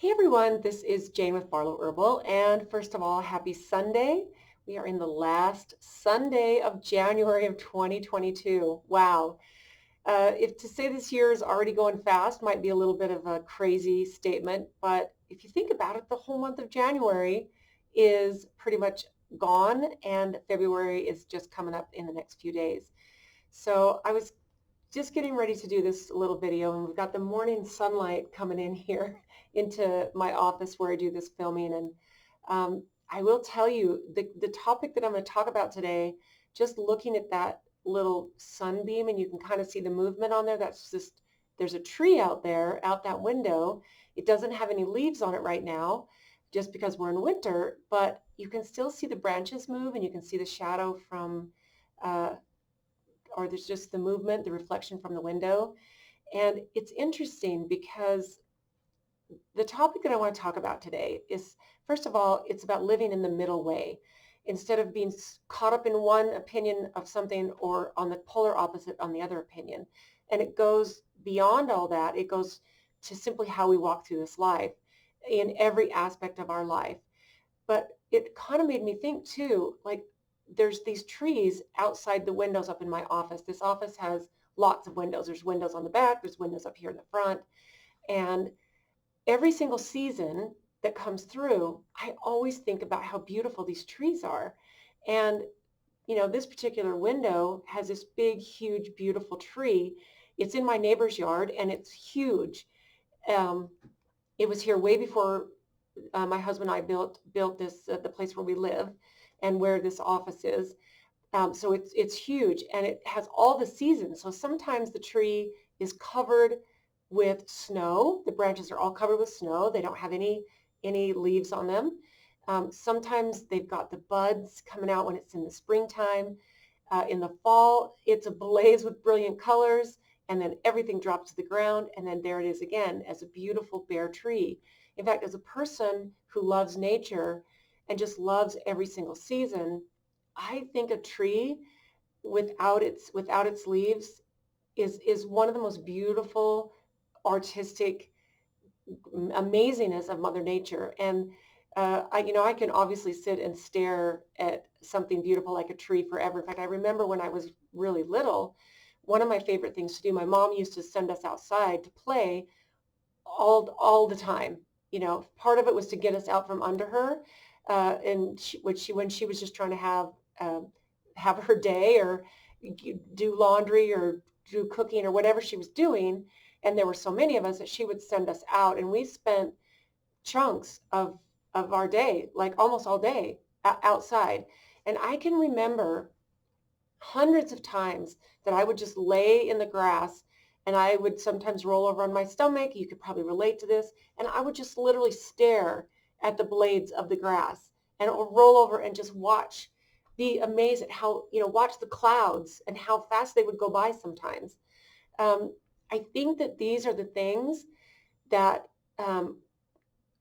Hey everyone, this is Jane with Barlow Herbal, and first of all, happy Sunday. We are in the last Sunday of January of 2022. Wow. If to say this year is already going fast might be a little bit of a crazy statement, but if you think about it, the whole month of January is pretty much gone, and February is just coming up in the next few days. So I was just getting ready to do this little video, and we've got the morning sunlight coming in here into my office where I do this filming. And I will tell you the topic that I'm going to talk about today, just looking at that little sunbeam, and you can kind of see the movement on there. That's just, there's a tree out there, out that window. It doesn't have any leaves on it right now, just because we're in winter, but you can still see the branches move, and you can see the shadow from uh, or there's just the movement, the reflection from the window. And it's interesting because the topic that I want to talk about today is, first of all, it's about living in the middle way. Instead of being caught up in one opinion of something or on the polar opposite on the other opinion. And it goes beyond all that. It goes to simply how we walk through this life in every aspect of our life. But it kind of made me think too, like there's these trees outside the windows up in my office. This office has lots of windows. There's windows on the back, there's windows up here in the front. And every single season that comes through, I always think about how beautiful these trees are. And, you know, this particular window has this big, huge, beautiful tree. It's in my neighbor's yard and it's huge. Um, it was here way before my husband and I built this the place where we live and where this office is. So it's huge and it has all the seasons. So sometimes the tree is covered with snow. The branches are all covered with snow. They don't have any leaves on them. Sometimes they've got the buds coming out when it's in the springtime. In the fall, it's ablaze with brilliant colors, and then everything drops to the ground, and then there it is again as a beautiful bare tree. In fact, as a person who loves nature and just loves every single season, I think a tree without its leaves is one of the most beautiful, artistic amazingness of Mother Nature. And I can obviously sit and stare at something beautiful like a tree forever. In fact, I remember when I was really little, one of my favorite things to do, my mom used to send us outside to play all the time. You know, part of it was to get us out from under her, and when she was just trying to have her day or do laundry or do cooking or whatever she was doing. And there were so many of us that she would send us out, and we spent chunks of our day, like almost all day outside. And I can remember hundreds of times that I would just lay in the grass and I would sometimes roll over on my stomach. You could probably relate to this. And I would just literally stare at the blades of the grass and roll over and just watch, be amazed at how, watch the clouds and how fast they would go by sometimes. I think that these are the things that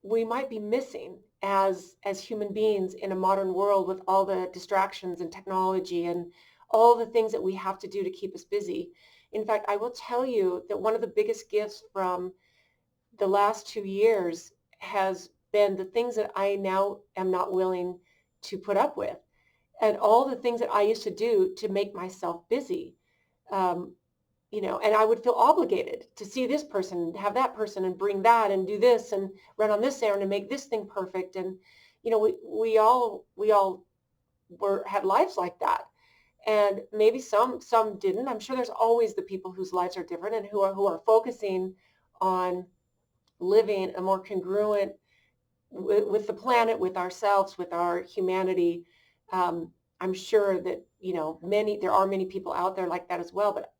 we might be missing as human beings in a modern world with all the distractions and technology and all the things that we have to do to keep us busy. In fact, I will tell you that one of the biggest gifts from the last 2 years has been the things that I now am not willing to put up with, and all the things that I used to do to make myself busy. Um, and I would feel obligated to see this person, have that person, and bring that, and do this, and run on this errand, and make this thing perfect. And we all had lives like that, and maybe some didn't. I'm sure there's always the people whose lives are different and who are focusing on living a more congruent with the planet, with ourselves, with our humanity. I'm sure that there are many people out there like that as well, but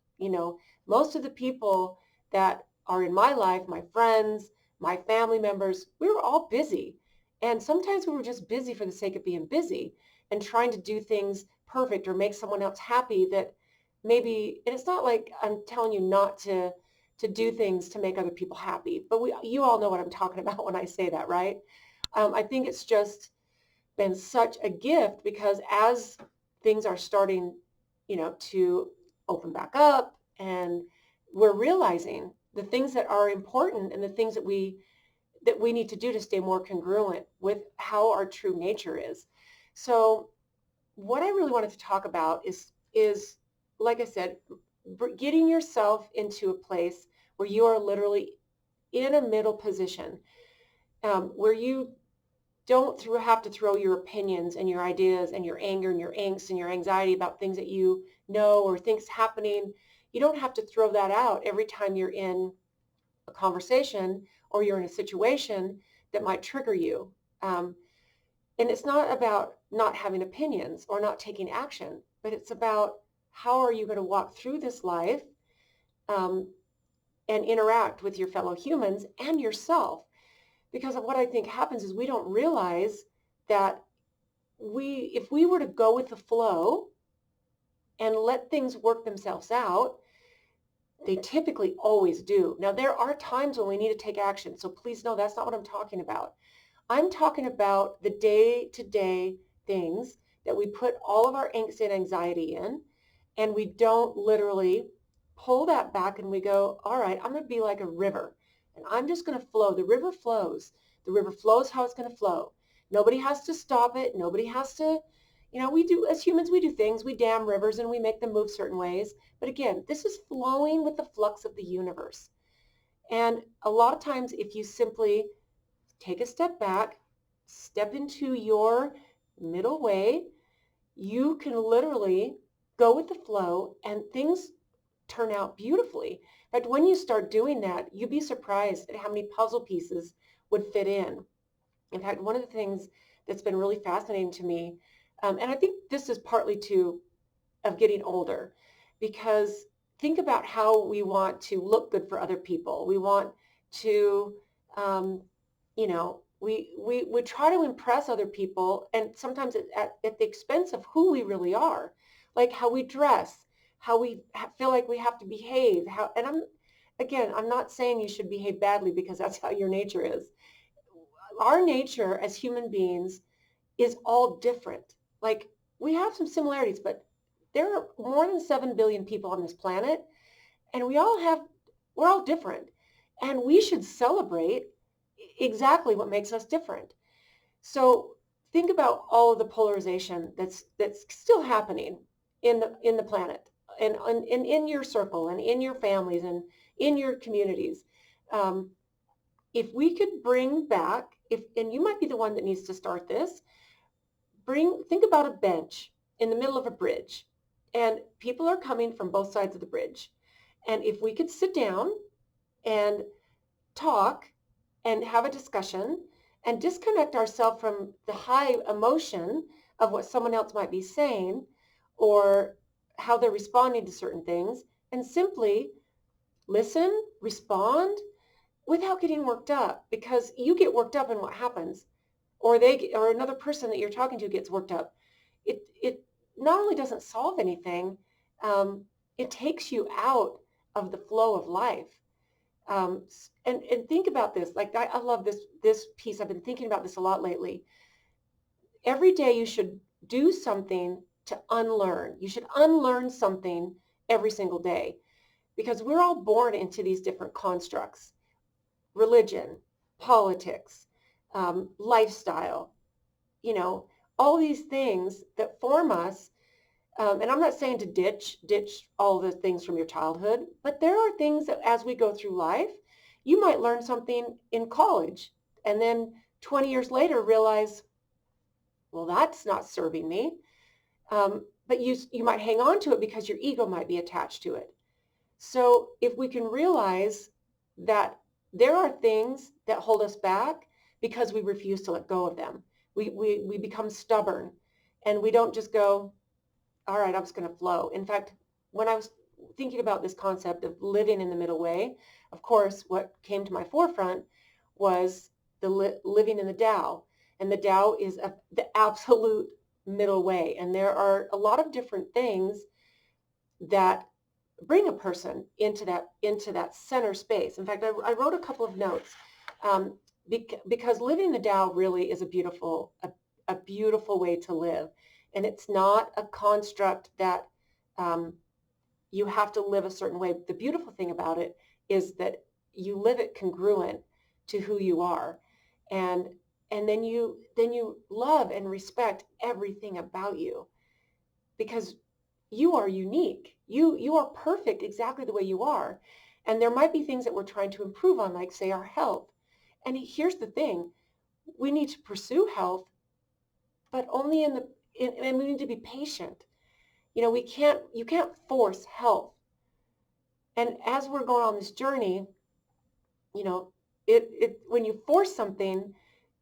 most of the people that are in my life, my friends, my family members, we were all busy. And sometimes we were just busy for the sake of being busy and trying to do things perfect or make someone else happy that maybe, and it's not like I'm telling you not to do things to make other people happy, but you all know what I'm talking about when I say that, right? I think it's just been such a gift because as things are starting, to open back up, and we're realizing the things that are important and the things that we that we need to do to stay more congruent with how our true nature is. So what I really wanted to talk about is like I said, getting yourself into a place where you are literally in a middle position, where you don't have to throw your opinions and your ideas and your anger and your angst and your anxiety about things that you know or things happening. You don't have to throw that out every time you're in a conversation or you're in a situation that might trigger you. And it's not about not having opinions or not taking action, but it's about how are you going to walk through this life, um, and interact with your fellow humans and yourself. Because of what I think happens is we don't realize that if we were to go with the flow and let things work themselves out, they typically always do. Now, there are times when we need to take action. So please know that's not what I'm talking about. I'm talking about the day-to-day things that we put all of our angst and anxiety in, and we don't literally pull that back and we go, all right, I'm going to be like a river, and I'm just going to flow. The river flows. The river flows how it's going to flow. Nobody has to stop it. Nobody has to, we do, as humans, we do things. We dam rivers and we make them move certain ways. But again, this is flowing with the flux of the universe. And a lot of times, if you simply take a step back, step into your middle way, you can literally go with the flow and things turn out beautifully. In fact, when you start doing that, you'd be surprised at how many puzzle pieces would fit in. In fact, one of the things that's been really fascinating to me, and I think this is partly of getting older, because think about how we want to look good for other people. We want to, we try to impress other people, and sometimes at the expense of who we really are, like how we dress, how we feel like we have to behave. I'm not saying you should behave badly because that's how your nature is. Our nature as human beings is all different. Like, we have some similarities, but there are more than 7 billion people on this planet, and we're all different. And we should celebrate exactly what makes us different. So think about all of the polarization that's still happening in the planet, and in your circle and in your families and in your communities. If we could bring back, and you might be the one that needs to start this, think about a bench in the middle of a bridge, and people are coming from both sides of the bridge. And if we could sit down and talk and have a discussion and disconnect ourselves from the high emotion of what someone else might be saying or how they're responding to certain things, and simply listen, respond without getting worked up, because you get worked up and what happens, or another person that you're talking to gets worked up. It not only doesn't solve anything, it takes you out of the flow of life. And think about this. Like, I love this piece. I've been thinking about this a lot lately. Every day you should do something to unlearn. You should unlearn something every single day, because we're all born into these different constructs: religion, politics, lifestyle, all these things that form us. And I'm not saying to ditch all the things from your childhood, but there are things that as we go through life, you might learn something in college and then 20 years later realize, well, that's not serving me. But you might hang on to it because your ego might be attached to it. So if we can realize that there are things that hold us back because we refuse to let go of them, we become stubborn, and we don't just go, all right, I'm just going to flow. In fact, when I was thinking about this concept of living in the middle way, of course, what came to my forefront was living in the Tao. And the Tao is the absolute middle way. And there are a lot of different things that bring a person into that center space. In fact, I wrote a couple of notes, because living in the Tao really is a beautiful way to live. And it's not a construct that you have to live a certain way. The beautiful thing about it is that you live it congruent to who you are. And then you love and respect everything about you, because you are unique. You are perfect exactly the way you are. And there might be things that we're trying to improve on, like say our health. And here's the thing, we need to pursue health, but only and we need to be patient. You can't force health. And as we're going on this journey, you know, when you force something,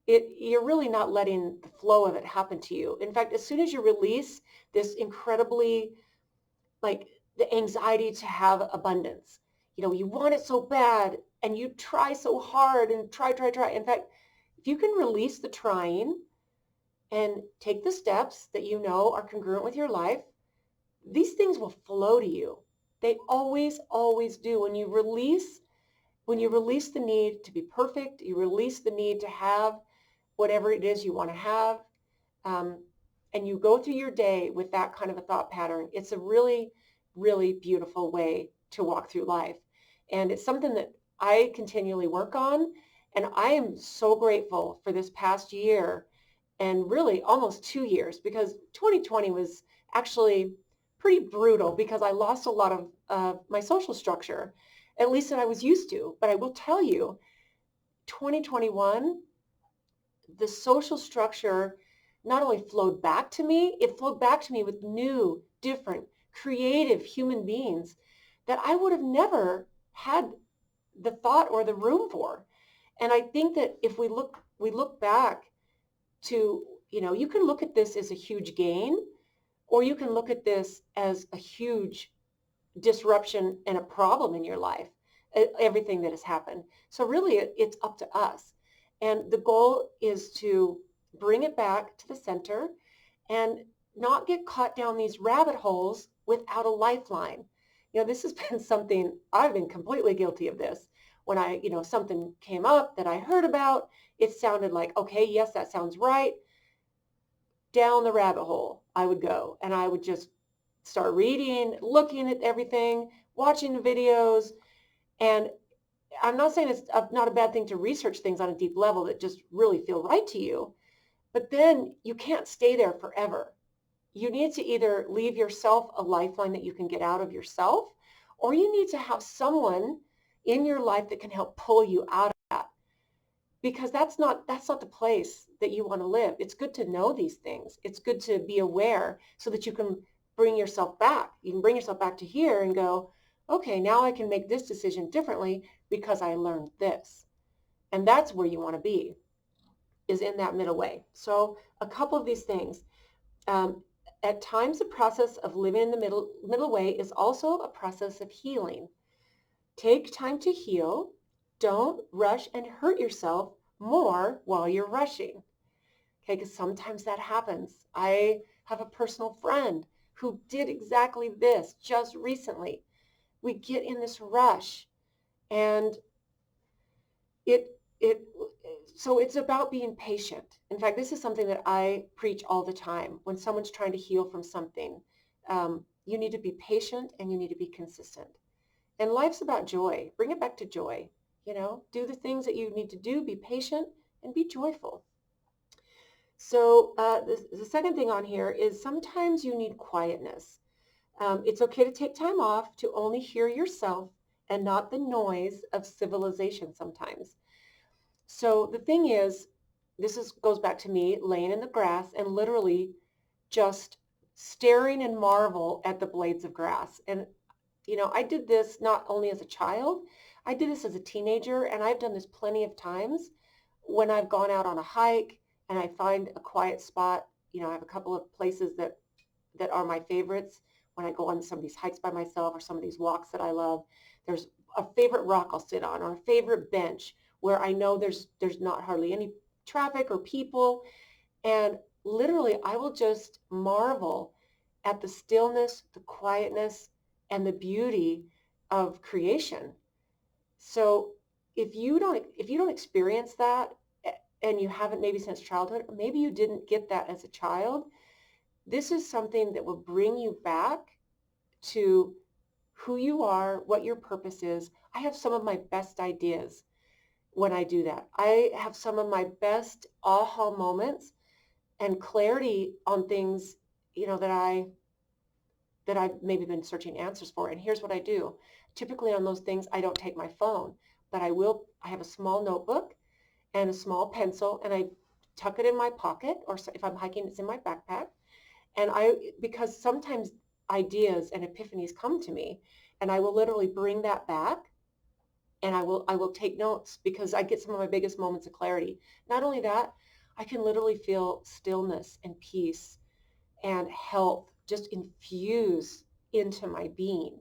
you're really not letting the flow of it happen to you. In fact, as soon as you release this incredibly, like, the anxiety to have abundance, you want it so bad and you try so hard and try. In fact, if you can release the trying and take the steps that you know are congruent with your life, these things will flow to you. They always do. When you release the need to be perfect, you release the need to have whatever it is you want to have, um, and you go through your day with that kind of a thought pattern, it's a really, really beautiful way to walk through life. And it's something that I continually work on. And I am so grateful for this past year and really almost 2 years, because 2020 was actually pretty brutal because I lost a lot of my social structure, at least that I was used to. But I will tell you, 2021, the social structure not only flowed back to me, it flowed back to me with new, different, creative human beings that I would have never had the thought or the room for. And I think that if we look back to, you can look at this as a huge gain, or you can look at this as a huge disruption and a problem in your life, everything that has happened. So really, it's up to us. And the goal is to bring it back to the center and not get caught down these rabbit holes without a lifeline. This has been something I've been completely guilty of this. When something came up that I heard about, it sounded like, okay, yes, that sounds right. Down the rabbit hole I would go, and I would just start reading, looking at everything, watching videos. And I'm not saying it's not a bad thing to research things on a deep level that just really feel right to you, but then you can't stay there forever. You need to either leave yourself a lifeline that you can get out of yourself, or you need to have someone in your life that can help pull you out of that, because that's not the place that you want to live. It's good to know these things. It's good to be aware so that you can bring yourself back. You can bring yourself back to here and go, okay, now I can make this decision differently because I learned this. And that's where you want to be, is in that middle way. So a couple of these things. At times, the process of living in the middle way is also a process of healing. Take time to heal. Don't rush and hurt yourself more while you're rushing. Okay, because sometimes that happens. I have a personal friend who did exactly this just recently. We get in this rush, and it so it's about being patient. In fact, this is something that I preach all the time. When someone's trying to heal from something, you need to be patient and you need to be consistent. And life's about joy. Bring it back to joy. Do the things that you need to do, be patient, and be joyful. So the second thing on here is sometimes you need quietness. It's okay to take time off to only hear yourself and not the noise of civilization sometimes. So the thing is, goes back to me laying in the grass and literally just staring in marvel at the blades of grass. And I did this not only as a child, I did this as a teenager, and I've done this plenty of times when I've gone out on a hike and I find a quiet spot. I have a couple of places that are my favorites when I go on some of these hikes by myself or some of these walks that I love. There's a favorite rock I'll sit on, or a favorite bench where I know there's not hardly any traffic or people. And literally, I will just marvel at the stillness, the quietness, and the beauty of creation. So if you don't experience that, and you haven't maybe since childhood, or maybe you didn't get that as a child, this is something that will bring you back to who you are, what your purpose is. I have some of my best ideas when I do that. I have some of my best aha moments and clarity on things, that I've maybe been searching answers for. And here's what I do. Typically on those things, I don't take my phone, but I have a small notebook and a small pencil, and I tuck it in my pocket, or if I'm hiking, it's in my backpack. And because sometimes ideas and epiphanies come to me, and I will literally bring that back, and I will take notes because I get some of my biggest moments of clarity. Not only that, I can literally feel stillness and peace and health just infuse into my being.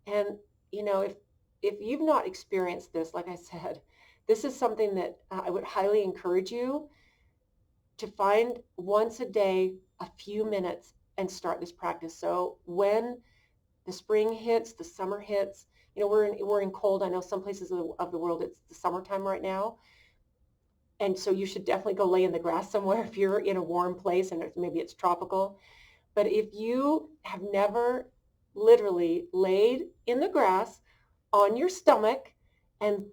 And if you've not experienced this, like I said, this is something that I would highly encourage you to find once a day, a few minutes, and start this practice. So when the spring hits, the summer hits, we're in cold. I know some places of the world it's the summertime right now. And so you should definitely go lay in the grass somewhere if you're in a warm place and maybe it's tropical. But if you have never literally laid in the grass on your stomach, and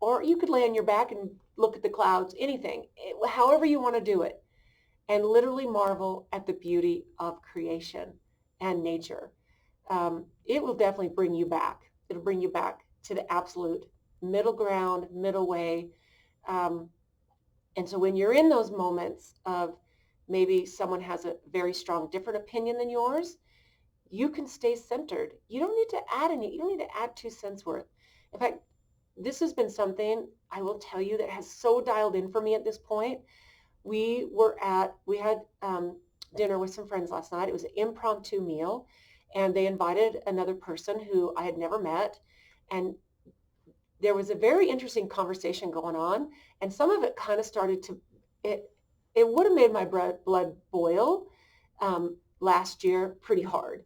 or you could lay on your back and look at the clouds, anything, however you want to do it, and literally marvel at the beauty of creation and nature, it will definitely bring you back. It'll bring you back to the absolute middle ground, middle way. Um, and so when you're in those moments of maybe someone has a very strong different opinion than yours, you can stay centered. You don't need to you don't need to add 2 cents worth. In fact, this has been something I will tell you that has so dialed in for me at this point. We had dinner with some friends last night. It was an impromptu meal, and they invited another person who I had never met. And there was a very interesting conversation going on, and some of it kind of started to, it would have made my blood boil last year pretty hard.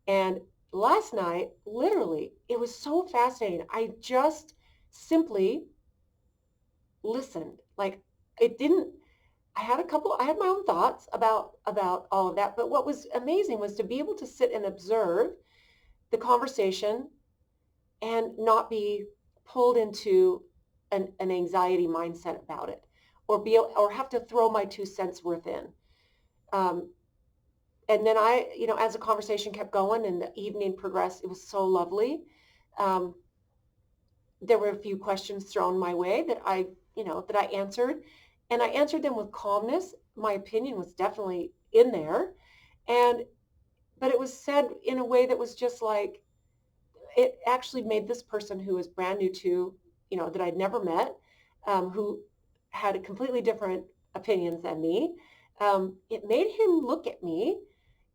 And last night, literally, it was so fascinating. I just simply listened. Like, it didn't, I had my own thoughts about all of that, but what was amazing was to be able to sit and observe the conversation and not be pulled into an anxiety mindset about it, or have to throw my 2 cents worth in. Um, and then as the conversation kept going and the evening progressed, it was so lovely. Um, there were a few questions thrown my way that I answered, and I answered them with calmness. My opinion was definitely in there, but it was said in a way that was just like, it actually made this person who was brand new to, that I'd never met, who had a completely different opinions than me. It made him look at me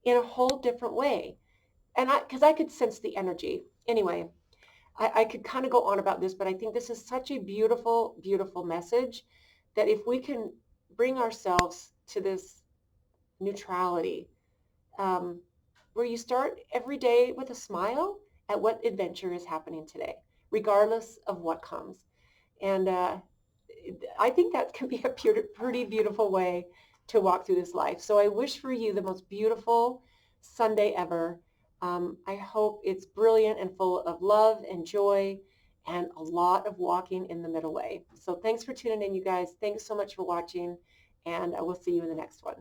in a whole different way. And because I could sense the energy. Anyway, I could kind of go on about this, but I think this is such a beautiful, beautiful message that if we can bring ourselves to this neutrality, um, where you start every day with a smile at what adventure is happening today, regardless of what comes. And I think that can be a pretty beautiful way to walk through this life. So I wish for you the most beautiful Sunday ever. I hope it's brilliant and full of love and joy and a lot of walking in the middle way. So thanks for tuning in, you guys. Thanks so much for watching, and I will see you in the next one.